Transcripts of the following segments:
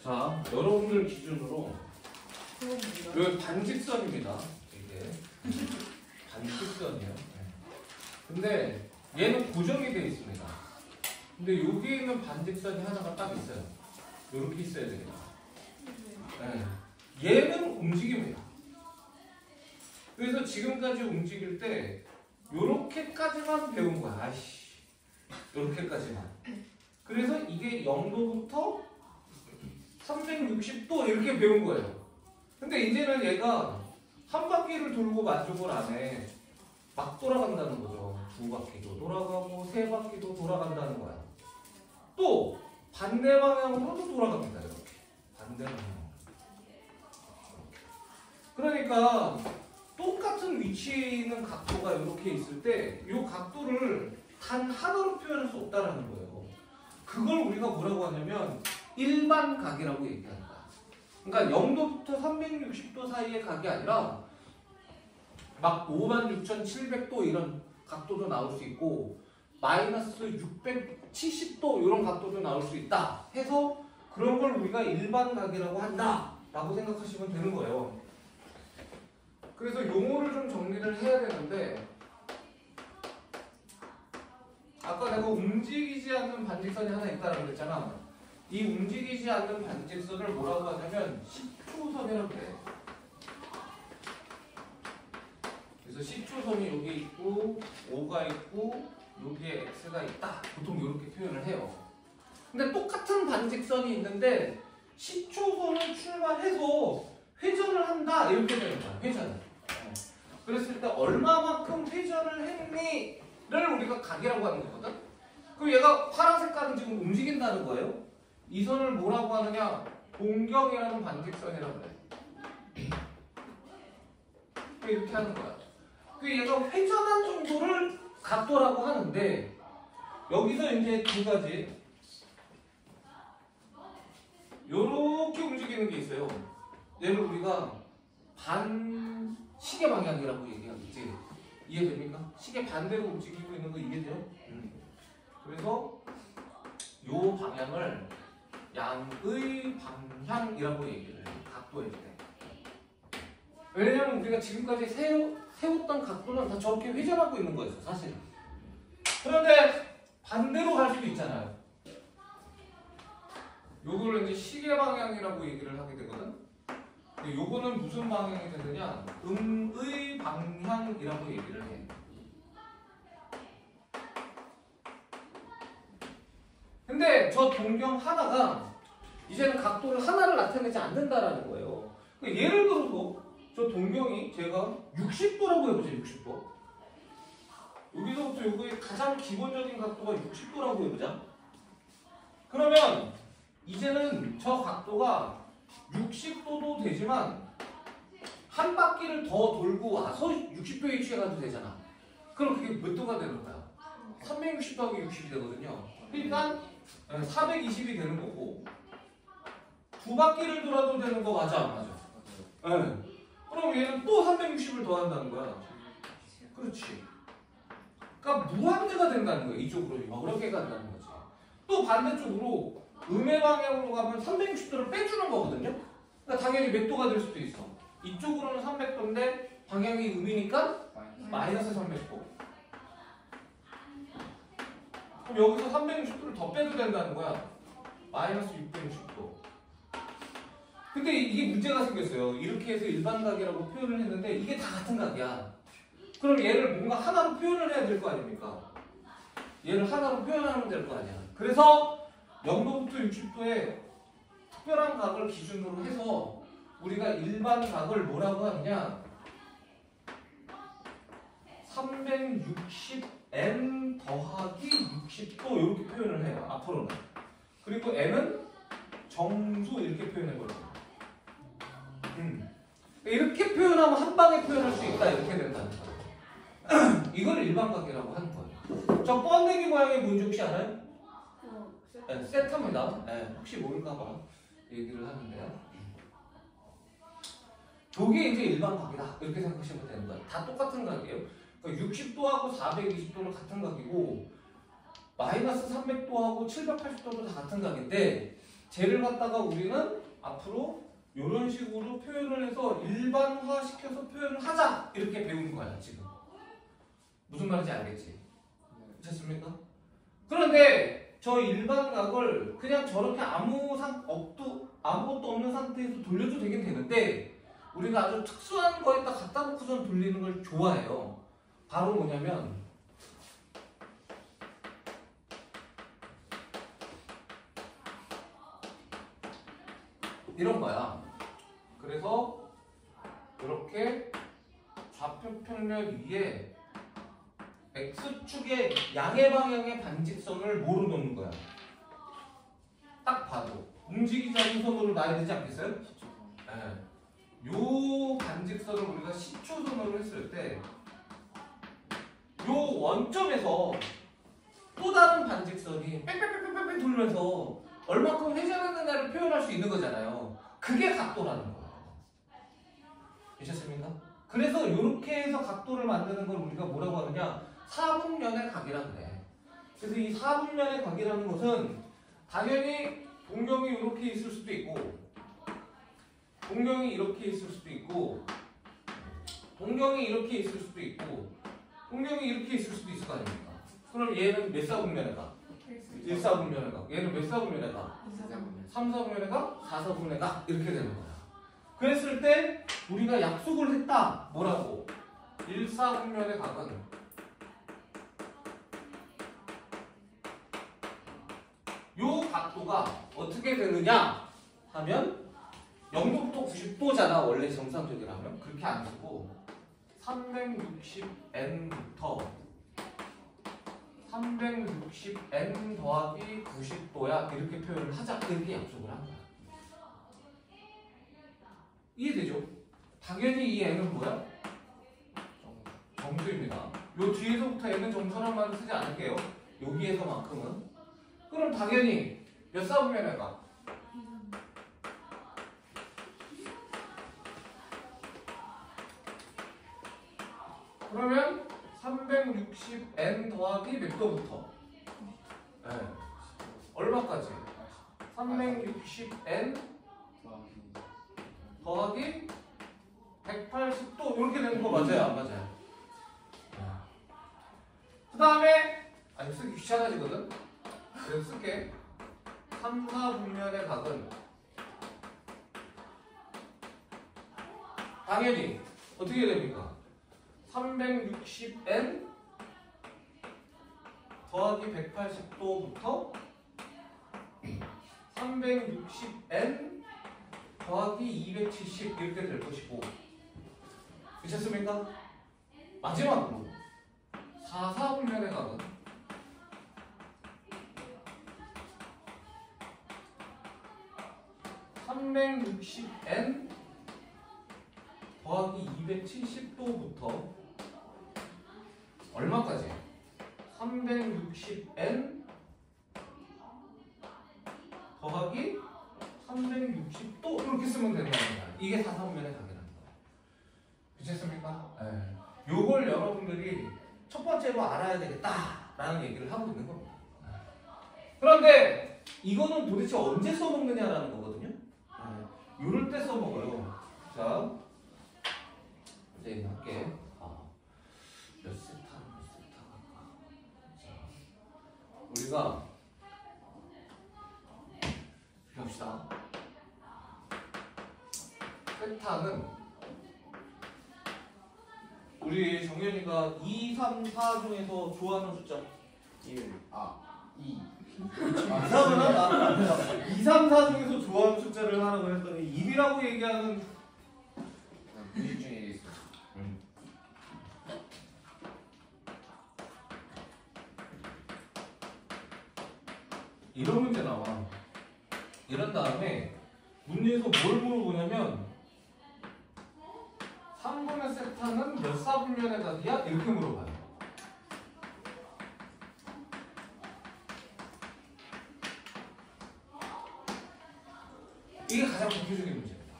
자, 여러분들 기준으로 여기 반직선입니다. 이게 반직선이에요. 근데 얘는 고정이 되어 있습니다. 근데 여기에 있는 반직선이 하나가 딱 있어요. 이렇게 있어야 되겠다. 네. 얘는 움직입니다. 그래서 지금까지 움직일 때 요렇게까지만 배운 거야. 아이씨. 요렇게까지만. 그래서 이게 0도부터 360도 이렇게 배운 거예요. 근데 이제는 얘가 한 바퀴를 돌고 만족을 안 해. 막 돌아간다는 거죠. 2바퀴도 돌아가고 3바퀴도 돌아간다는 거야. 또 반대 방향으로도 돌아갑니다. 이렇게. 반대 방향으로. 그러니까 똑같은 위치에 있는 각도가 이렇게 있을 때 이 각도를 단 하나로 표현할 수 없다는 거예요. 그걸 우리가 뭐라고 하냐면 일반각이라고 얘기하는 거야. 그러니까 0도부터 360도 사이의 각이 아니라 막 56,700도 이런 각도도 나올 수 있고 마이너스 670도 이런 각도도 나올 수 있다 해서 그런 걸 우리가 일반각이라고 한다 라고 생각하시면 되는 거예요. 그래서 용어를 좀 정리를 해야 되는데 아까 내가 움직이지 않는 반직선이 하나 있다고 그랬잖아. 이 움직이지 않는 반직선을 뭐라고 하냐면 10초선이라고 해. 그래서 10초선이 여기 있고 5가 있고 여기에 X가 있다. 보통 이렇게 표현을 해요. 근데 똑같은 반직선이 있는데 10초선을 출발해서 회전을 한다 이렇게 되는 거야. 회전을. 그랬을 때 얼마만큼 회전을 했니를 우리가 각이라고 하는 거거든. 그럼 얘가 파란 색깔은 지금 움직인다는 거예요. 이 선을 뭐라고 하느냐? 동경이라는 반직선이라고 그래. 이렇게 하는 거야. 그 얘가 회전한 정도를 각도라고 하는데 여기서 이제 두 가지 요렇게 움직이는 게 있어요. 얘를 우리가 시계 방향이라고 얘기하겠지. 이해됩니까? 시계 반대로 움직이고 있는 거 이해돼요? 그래서 요 방향을 양의 방향이라고 얘기를 해요. 각도일 때. 왜냐면 우리가 지금까지 세웠던 각도는 다 저렇게 회전하고 있는 거였어, 사실은. 그런데 반대로 갈 수도 있잖아요. 요걸 이제 시계 방향이라고 얘기를 하게 되거든. 근데 요거는 무슨 방향이 되느냐? 음의 방향이라고 얘기를 해. 근데 저 동경 하나가 이제는 각도를 하나를 나타내지 않는다라는 거예요. 예를 들어서 저 동경이 제가 60도라고 해보죠. 60도. 여기서부터 여기의 가장 기본적인 각도가 60도라고 해보자. 그러면 이제는 저 각도가 60도도 되지만 한 바퀴를 더 돌고 와서 60도에 취해가도 되잖아. 그럼 그게 몇 도가 되는 거야? 360도하고 60이 되거든요. 그러니까 420이 되는 거고 두 바퀴를 돌아도 되는 거 맞아 안 맞아? 네. 그럼 얘는 또 360을 더한다는 거야. 그렇지. 그러니까 무한대가 된다는 거야. 이쪽으로 여러 개 간다는 거지. 또 반대쪽으로 음의 방향으로 가면 360도를 빼주는 거거든요. 그러니까 당연히 몇 도가 될 수도 있어. 이쪽으로는 300도인데 방향이 음이니까 마이너스 300도. 그럼 여기서 360도를 더 빼도 된다는 거야. 마이너스 660도. 근데 이게 문제가 생겼어요. 이렇게 해서 일반각이라고 표현을 했는데 이게 다 같은 각이야. 그럼 얘를 뭔가 하나로 표현을 해야 될 거 아닙니까? 얘를 하나로 표현하면 될 거 아니야. 그래서 0도부터 60도에 특별한 각을 기준으로 해서 우리가 일반각을 뭐라고 하느냐? 360n 더하기 60도 이렇게 표현을 해요. 앞으로는. 그리고 n은 정수 이렇게 표현해버려요. 이렇게 표현하면 한 방에 표현할 수 있다 이렇게 된다는 거예요. 이걸 일반각이라고 하는 거예요. 저 번데기 모양이 뭔지 혹시 알아요? 네, 세타입니다. 네, 혹시 모를까봐 얘기를 하는데요. 저게 이제 일반각이다 이렇게 생각하시면 되는 거예요. 다 똑같은 각이에요. 그러니까 60도하고 420도는 같은 각이고 마이너스 300도하고 780도도 다 같은 각인데 쟤를 갖다가 우리는 앞으로 이런 식으로 표현을 해서 일반화시켜서 표현을 하자 이렇게 배우는 거야 지금. 무슨 말인지 알겠지? 됐습니까? 그런데 저 일반각을 그냥 저렇게 아무것도 없는 상태에서 돌려도 되긴 되는데 우리가 아주 특수한 거에다 갖다 놓고선 돌리는 걸 좋아해요. 바로 뭐냐면 이런 거야. 그래서 이렇게 좌표 평면 위에 X축의 양의 방향의 반직선을 뭐로 놓는 거야? 딱 봐도 움직이지 않는 선으로 놔야 되지 않겠어요? 네. 요 반직선을 우리가 시초선으로 했을 때 요 원점에서 또 다른 반직선이 빽빽빽빽빽 돌면서 얼마큼 회전하느냐를 표현할 수 있는 거잖아요. 그게 각도라는 거예요. 되셨습니까? 그래서 이렇게 해서 각도를 만드는 걸 우리가 뭐라고 하느냐? 사분면의 각이라 그래. 그래서 이 사분면의 각이라는 것은 당연히 동경이 이렇게 있을 수도 있고 동경이 이렇게 있을 수도 있고 동경이 이렇게 있을 수도 있고 동경이 이렇게 있을 수도 있을 거 아닙니까? 그럼 얘는 몇 사분면의 각? 1사분면의 각. 얘는 몇 사분면의 각? 3사분면의 각? 4사분면의 각? 이렇게 되는 거야. 그랬을 때 우리가 약속을 했다. 뭐라고? 1사분면의 각은 요 각도가 어떻게 되느냐 하면 0도부터 90도잖아. 원래 정상적이라면. 그렇게 안 쓰고 360n부터 360n 더하기 90도야 이렇게 표현을 하자. 이렇게 약속을 한 거야. 이해되죠? 당연히 이 n은 뭐야? 정수입니다. 요 뒤에서부터 n은 정수란 말을 쓰지 않을게요. 여기에서만큼은. 그럼 당연히 몇 사분면의 각? 그러면 360n 더하기 몇 도부터? 네. 얼마까지? 360n 더하기 180도 이렇게 되는 거 맞아요? 안 맞아요? 그 다음에 아니 쓰기 귀찮아지거든? 그래서 쓸게. 3, 4분면의 각은 당연히 어떻게 됩니까? 360n 더하기 180도부터 360n 더하기 270 이렇게 될 것이고 미쳤습니까? 마지막으로 4, 4분면의 각은 360n 더하기 270도부터 얼마까지? 360n 더하기 360도 이렇게 쓰면 된다는 거야. 이게 4사분면의 각이라는 거야. 그렇습니까? 네. 요걸 여러분들이 첫 번째로 알아야 되겠다라는 얘기를 하고 있는 겁니다. 그런데 이거는 도대체 언제 써먹느냐라는 거거든요. 요럴 때 써먹어요. 자, 이제 할게. 몇 세타 갈까? 자, 우리가 이렇게 합시다. 세타는 우리 정연이가 2, 3, 4 중에서 좋아하는 숫자 1, 2 이상은 하다. 2, 3, 4 중에서 좋아하는 숫자를 하라고 했더니 1이라고 얘기하는 무식 중에 있어. 이런 문제 나와. 이런 다음에 문제에서 뭘 물어보냐면 3분의 세타는 몇 사분면의 각이야? 이렇게 물어봐요. 이게 가장 대표적인 문제입니다.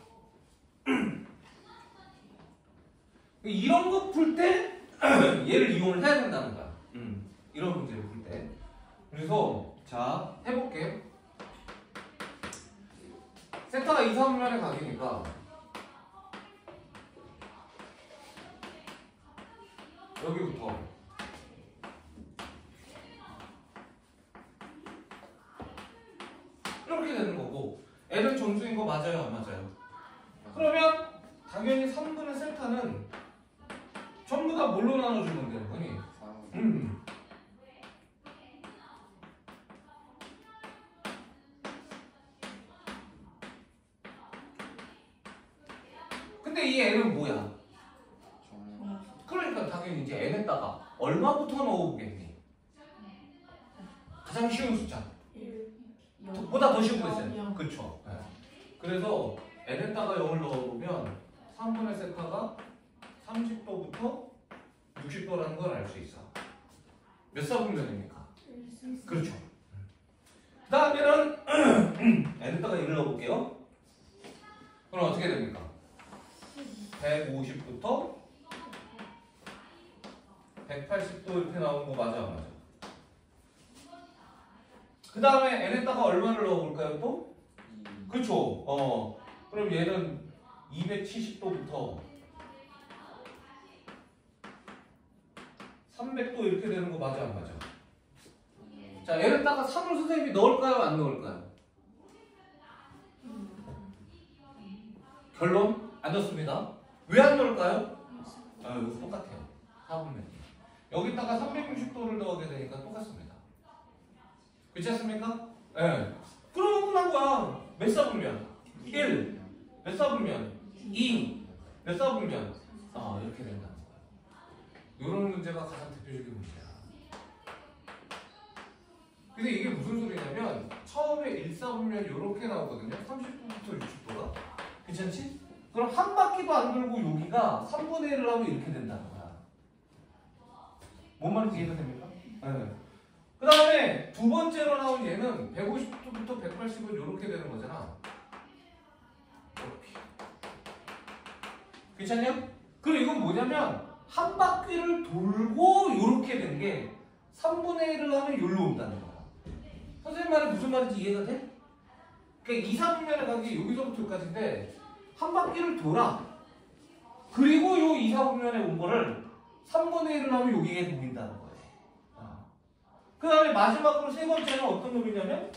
이런 거 풀 때 얘를 이용을 해야 된다는 거야. 이런 문제를 풀 때. 그래서 자 해볼게. 세타가 2, 3분면의 각이니까 여기부터 이렇게 되는 거고 L은 정수인 거 맞아요? 안 맞아요? 그러면 당연히 3분의 세타는 전부 다 뭘로 나눠주면 되는 거니? 4. 근데 이 N은 뭐야? 저는 그러니까 당연히 이제 N에다가 얼마부터 넣어보겠니? 가장 쉬운 숫자 보다 더 쉬운 거 있어요. 그쵸? 네. 그래서 N에다가 0을 넣어보면 3분의 세타가 30도부터 60도라는 걸 알 수 있어. 몇 사분면입니까? 그렇죠. 그 다음에는 N에다가 1을 넣어볼게요. 그럼 어떻게 됩니까? 150부터 180도 이렇게 나오는 거 맞아 안 맞아? 그 다음에 N에다가 얼마를 넣어볼까요 또? 2. 그렇죠. 그럼 얘는 270도부터 300도 이렇게 되는 거 맞아 안 맞아? 자, N에다가 3을 선생님이 넣을까요 안 넣을까요? 결론 안 넣습니다. 왜 안 넣을까요? 이거 똑같아요. 4분면. 여기다가 360도를 넣게 되니까 똑같습니다. 그렇지 않습니까? 예. 네. 그러면 끝난 거야. 몇 사분면? 1. 몇 사분면? 2. 몇 사분면? 이렇게 된다는 거예요. 이런 문제가 가장 대표적인 문제야. 근데 이게 무슨 소리냐면 처음에 1사분면 이렇게 나오거든요. 30도부터 60도가. 괜찮지? 그럼 한 바퀴도 안 돌고 여기가 3분의 1을 하면 이렇게 된다는 거야. 뭔 말인지 이해가 됩니까? 네. 그 다음에 두 번째로 나온 얘는 150도부터 180은 이렇게 되는 거잖아. 이렇게. 괜찮냐? 그리고 이건 뭐냐면 한 바퀴를 돌고 이렇게 된 게 3분의 1을 하면 여기로 온다는 거야. 선생님 말이 무슨 말인지 이해가 돼? 그러니까 2, 3분면의 각이 여기서부터 여기까지인데 한 바퀴를 돌아. 그리고 요 2, 4분면에 온 거를 3분의 1을 하면 여기에 보인다는 거예요. 그 다음에 마지막으로 세 번째는 어떤 놈이냐면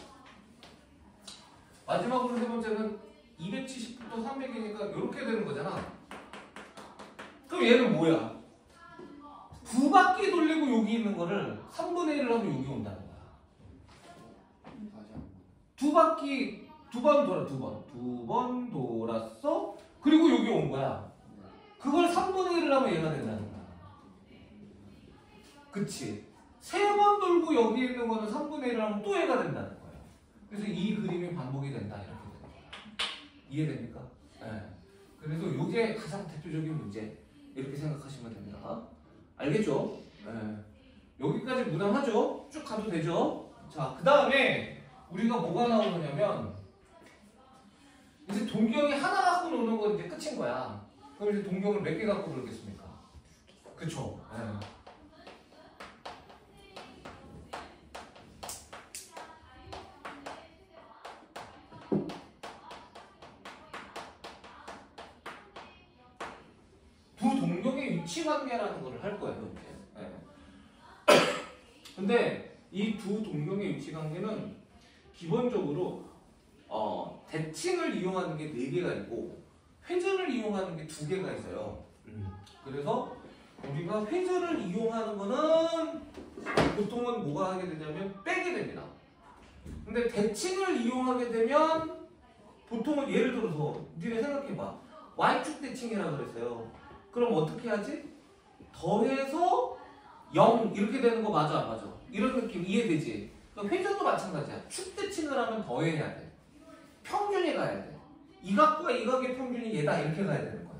마지막으로 세 번째는 270부터 300이니까 이렇게 되는 거잖아. 그럼 얘는 뭐야? 두 바퀴 돌리고 여기 있는 거를 3분의 1을 하면 여기 온다는 거야. 두 바퀴 두 번 돌아 두 번 돌았어. 그리고 여기 온 거야. 그걸 3분의 1을 하면 얘가 된다는 거야. 그치? 세 번 돌고 여기 있는 거는 3분의 1을 하면 또 얘가 된다는 거예요. 그래서 이 그림이 반복이 된다 이렇게 되는 거야. 이해됩니까? 네. 그래서 이게 가장 대표적인 문제 이렇게 생각하시면 됩니다. 알겠죠? 네. 여기까지 무난하죠? 쭉 가도 되죠? 자, 그 다음에 우리가 뭐가 나오느냐면 이제 동경이 하나 갖고 노는 건 이제 끝인 거야. 그럼 이제 동경을 몇 개 갖고 놀겠습니까? 그쵸? 네. 두 동경의 위치 관계라는 걸 할 거예요, 이제. 네. 근데 이 두 동경의 위치 관계는 기본적으로 대칭을 이용하는 게 4개가 있고 회전을 이용하는 게 2개가 있어요. 그래서 우리가 회전을 이용하는 거는 보통은 뭐가 하게 되냐면 빼게 됩니다. 근데 대칭을 이용하게 되면 보통은 예를 들어서 니네 생각해봐. Y축 대칭이라고 그랬어요. 그럼 어떻게 하지? 더해서 0 이렇게 되는 거 맞아 안 맞아? 이런 느낌 이해되지? 그러니까 회전도 마찬가지야. 축 대칭을 하면 더해야 돼. 평균이 가야 돼. 이 각과 이 각의 평균이 얘다 이렇게 가야 되는 거야.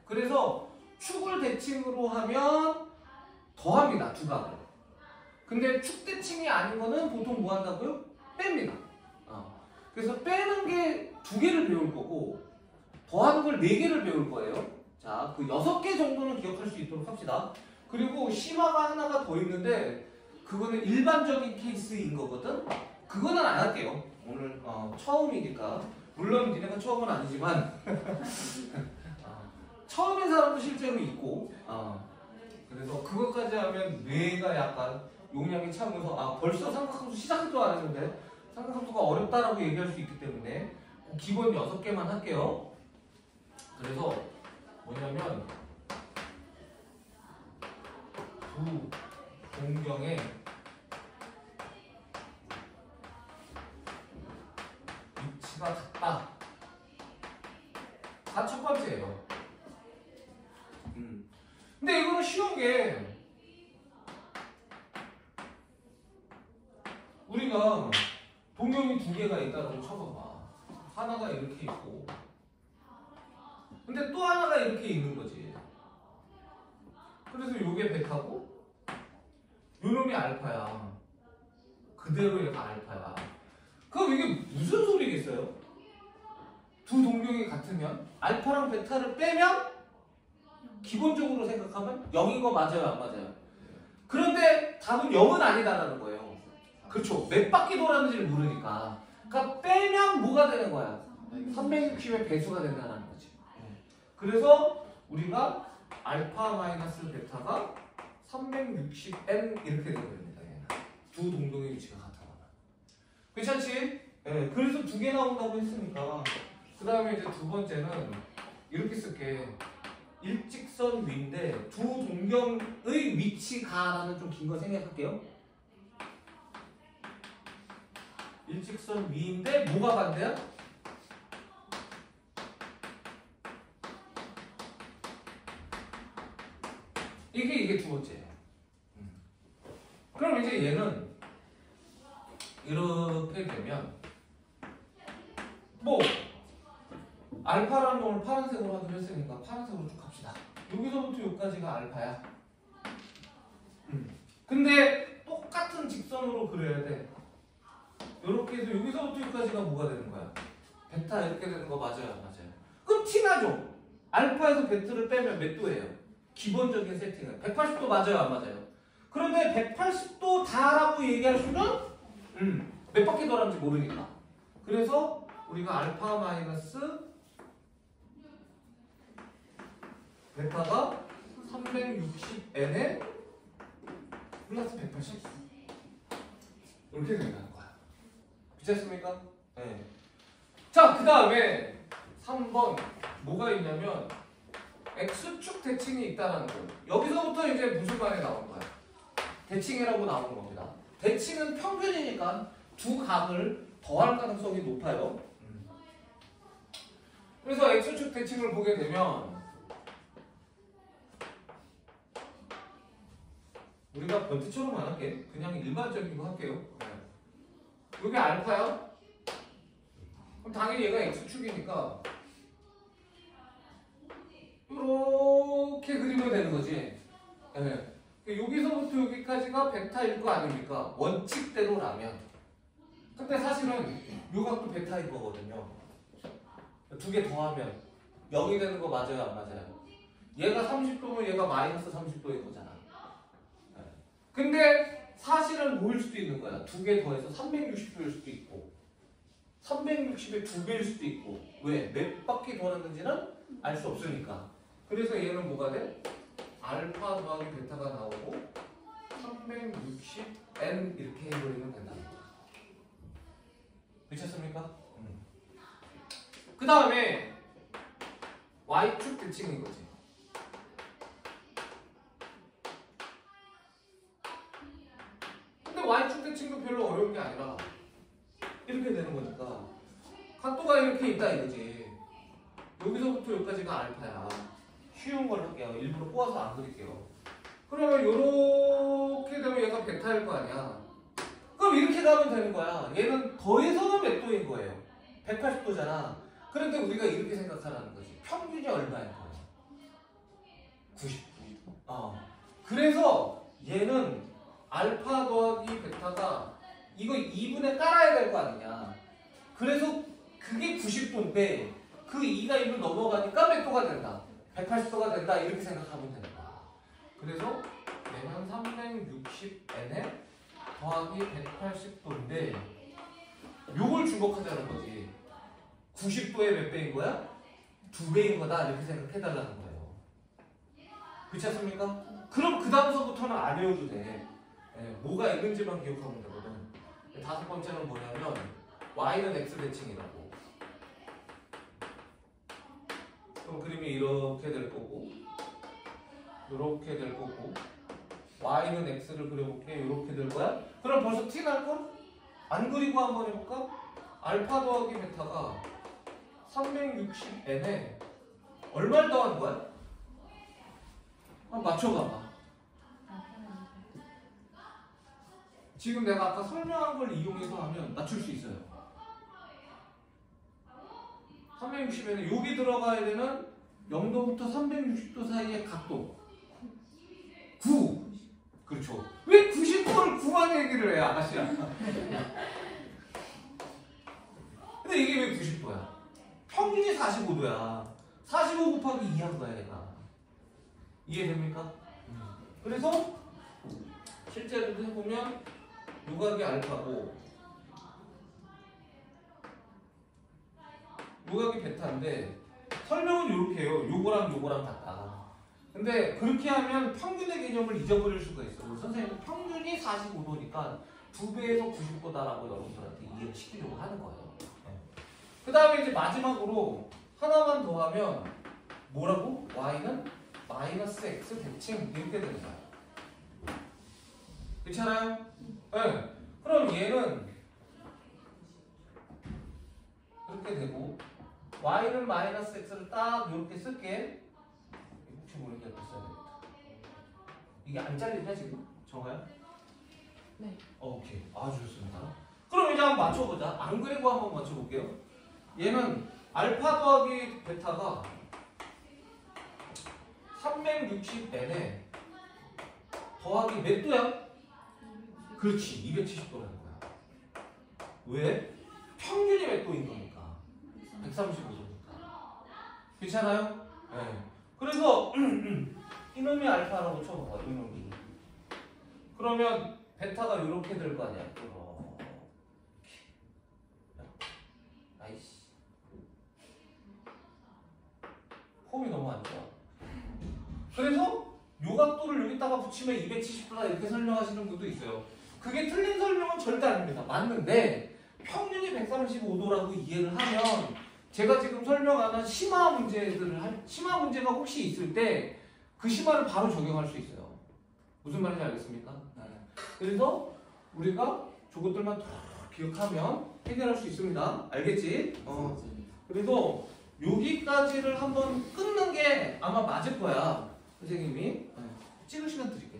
그래서 축을 대칭으로 하면 더합니다. 두 각을. 근데 축 대칭이 아닌 거는 보통 뭐 한다고요? 뺍니다. 그래서 빼는 게 2개를 배울 거고 더하는 걸 4개를 배울 거예요. 자, 그 6개 정도는 기억할 수 있도록 합시다. 그리고 심화가 하나가 더 있는데 그거는 일반적인 케이스인 거거든. 그거는 안 할게요. 오늘 처음이니까. 물론 니네가 처음은 아니지만 처음인 사람도 실제로 있고 그래서 그것까지 하면 뇌가 약간 용량이 차면서 벌써 삼각함수 시작도 안 했는데 삼각함수가 어렵다라고 얘기할 수 있기 때문에 기본 6개만 할게요. 그래서 뭐냐면 두 동경의 위치가 같다. 다 첫 번째예요. 근데 이거는 쉬운 게 우리가 동경이 2개가 있다고 쳐봐봐. 하나가 이렇게 있고 근데 또 하나가 이렇게 있는 거지. 그래서 요게 베타고 요놈이 알파야. 그대로 얘가 알파야. 그럼 이게 무슨 소리겠어요? 두 동경이 같으면 알파랑 베타를 빼면 기본적으로 생각하면 0인 거 맞아요, 안 맞아요? 그런데 답은 0은 아니다라는 거예요. 그렇죠. 몇 바퀴 돌았는지를 모르니까. 그러니까 빼면 뭐가 되는 거야? 360의 배수가 된다는 거지. 그래서 우리가 알파 마이너스 베타가 360n 이렇게 되는 겁니다. 두 동동의 위치가 같아요. 괜찮지? 네. 그래서 2개 나온다고 했으니까 그 다음에 이제 두 번째는 이렇게 쓸게. 일직선 위인데 두 동경의 위치가라는 좀 긴 거 생각할게요. 일직선 위인데 뭐가 반대야? 이게 두 번째예요. 그럼 이제 얘는 이렇게 되면 뭐 알파라는 걸 파란색으로 하기로 했으니까 파란색으로 쭉 갑시다. 여기서부터 여기까지가 알파야. 근데 똑같은 직선으로 그려야 돼. 이렇게 해서 여기서부터 여기까지가 뭐가 되는 거야? 베타 이렇게 되는 거 맞아요? 안 맞아요? 그럼 티나죠? 알파에서 베타를 빼면 몇 도예요? 기본적인 세팅은 180도 맞아요? 안 맞아요? 그런데 180도 다라고 얘기할 수는 몇 바퀴 돌았는지 모르니까. 그래서 우리가 알파 마이너스 베타가 360n에 플러스 180 이렇게 된다는 거야. 미쳤습니까? 네. 자, 그 다음에 3번 뭐가 있냐면 X축 대칭이 있다는 거. 여기서부터 이제 무슨 말이 나오는 거야? 대칭이라고 나오는 겁니다. 대칭은 평균이니까 두 각을 더할 가능성이 높아요. 그래서 X축 대칭을 보게 되면 우리가 번트처럼 안 할게. 그냥 일반적인 거 할게요. 여기 알파야? 그럼 당연히 얘가 X축이니까 이렇게 그리면 되는 거지. 네. 여기서부터 여기까지가 베타일 거 아닙니까? 원칙대로라면. 근데 사실은 요 각도 베타일 거거든요. 2개 더하면 0이 되는 거 맞아요? 안 맞아요? 얘가 30도면 얘가 마이너스 30도인 거잖아. 근데 사실은 뭐일 수도 있는 거야. 2개 더해서 360도일 수도 있고 360의 2배일 수도 있고. 왜? 몇 바퀴 돌았는지는 알 수 없으니까. 그래서 얘는 뭐가 돼? 알파 더하기 베타가 나오고 360n 이렇게 해버리면 된다는 거야. 미쳤습니까? 그 다음에 Y축 대칭인 거지. 근데 Y축 대칭도 별로 어려운 게 아니라 이렇게 되는 거니까 각도가 이렇게 있다 이거지. 여기서부터 여기까지가 알파야. 쉬운 걸 할게요. 일부러 꼬아서 안 그릴게요. 그러면 이렇게 되면 얘가 베타일 거 아니야. 그럼 이렇게 가면 되는 거야. 얘는 더해서는 몇 도인 거예요? 180도잖아. 그런데 우리가 이렇게 생각하라는 거지. 평균이 얼마인 거예요? 90도. 그래서 얘는 알파 더하기 베타가 이거 2분의 깔아야 될 거 아니냐. 그래서 그게 90도인데 그 2가 1을 넘어가니까 몇 도가 된다? 180도가 된다. 이렇게 생각하면 되는 거야. 그래서 얘는 360n에 더하기 180도인데 요걸 주목하자는 거지. 90도의 몇 배인 거야? 2배인 거다 이렇게 생각해달라는 거예요. 그렇지 않습니까? 그럼 그 다음서부터는 안 외워도 돼. 뭐가 있는지만 기억하면 되거든. 5번째는 뭐냐면 y는 x 대칭이라고. 그럼 그림이 이렇게 될 거고 이렇게 될 거고 y는 x를 그려볼게. 이렇게 될 거야. 그럼 벌써 티 날걸? 안 그리고 한번 해볼까? 알파 더하기 베타가 360n에 얼마를 더한 거야? 한번 맞춰봐봐. 지금 내가 아까 설명한 걸 이용해서 하면 맞출 수 있어요. 360에는 여기 들어가야 되는 0도부터 360도 사이의 각도 9. 그렇죠. 왜 90도를 9만 얘기를 해 아가씨야. 근데 이게 왜 90도야? 평균이 45도야. 45 곱하기 2한 거야 얘가. 이해됩니까? 그래서 실제로 해보면 요각이 알파고 요각이 베타인데 설명은 이렇게 해요. 요거랑 요거랑 같다. 근데 그렇게 하면 평균의 개념을 잊어버릴 수가 있어요. 선생님 평균이 45도니까 2배에서 90도다라고 여러분들한테 이해를 시키려고 하는 거예요. 그 다음에 이제 마지막으로 하나만 더 하면 뭐라고? y는 마이너스 x 대칭 이렇게 되는 거야. 괜찮아요? 네. 그럼 얘는 이렇게 되고 y는 마이너스 x를 딱 이렇게 쓸게. 혹시 모르니까 이렇게 써야 되겠다. 이게 안 잘리냐 지금? 정아야? 네. 오케이. 아주 좋습니다. 그럼 이제 한번 맞춰보자. 안 그리고 한번 맞춰볼게요. 얘는 알파 더하기 베타가 360n에 더하기 몇 도야? 그렇지. 270도라는 거야. 왜? 평균이 몇 도인 거니까. 135도니까. 괜찮아요? 네. 그래서 이놈이 알파라고 쳐봐봐. 이놈이. 그러면 베타가 이렇게 될 거 아니야. 이렇게. 아이씨. 폼이 너무 안 좋아. 그래서 요 각도를 여기다가 붙이면 270도다 이렇게 설명하시는 분도 있어요. 그게 틀린 설명은 절대 아닙니다. 맞는데 평균이 135도라고 이해를 하면 제가 지금 설명하는 심화 문제들을 심화 문제가 혹시 있을 때 그 심화를 바로 적용할 수 있어요. 무슨 말인지 알겠습니까? 그래서 우리가 저것들만 다 기억하면 해결할 수 있습니다. 알겠지? 그래서 여기까지를 한번 끊는 게 아마 맞을 거야. 선생님이 찍을 시간 드릴게요.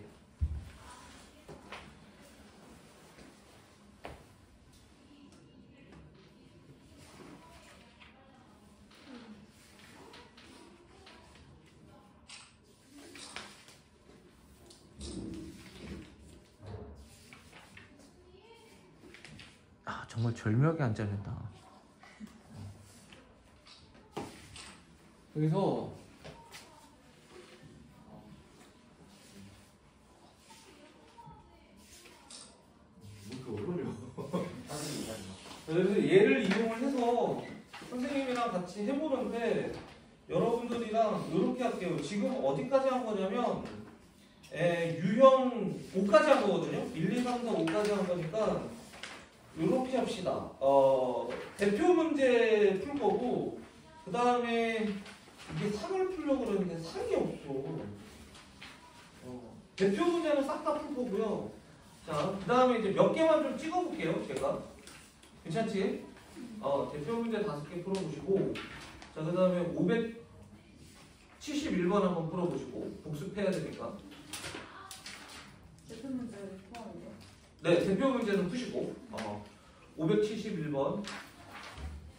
아 정말 절묘하게 안 잘린다. 그래서 그래서 얘를 이용을 해서 선생님이랑 같이 해보는데 여러분들이랑 이렇게 할게요. 지금 어디까지 한 거냐면 유형 5까지 한 거거든요. 1, 2, 3, 4, 5까지 한 거니까 이렇게 합시다. 대표 문제 풀 거고 그 다음에 이게 3을 풀려고 그러는데 3이 없어. 대표 문제는 싹 다 풀 거고요. 자, 그 다음에 이제 몇 개만 좀 찍어볼게요. 제가 괜찮지? 대표 문제 5개 풀어보시고 자, 그 다음에 571번 한번 풀어보시고 복습해야 되니까. 대표 문제를 포함해요? 네, 대표 문제는 푸시고 571번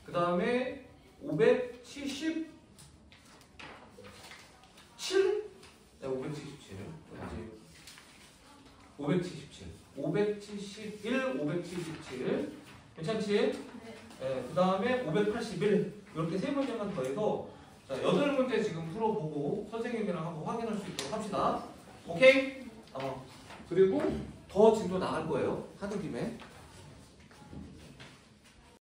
그 다음에 577 네, 577 577 571 577 괜찮지? 네, 그 다음에 581 이렇게 3문제만 더해서 자, 8문제 지금 풀어보고 선생님이랑 한번 확인할 수 있도록 합시다. 오케이? 그리고 더 진도 나갈 거예요. 하는 김에.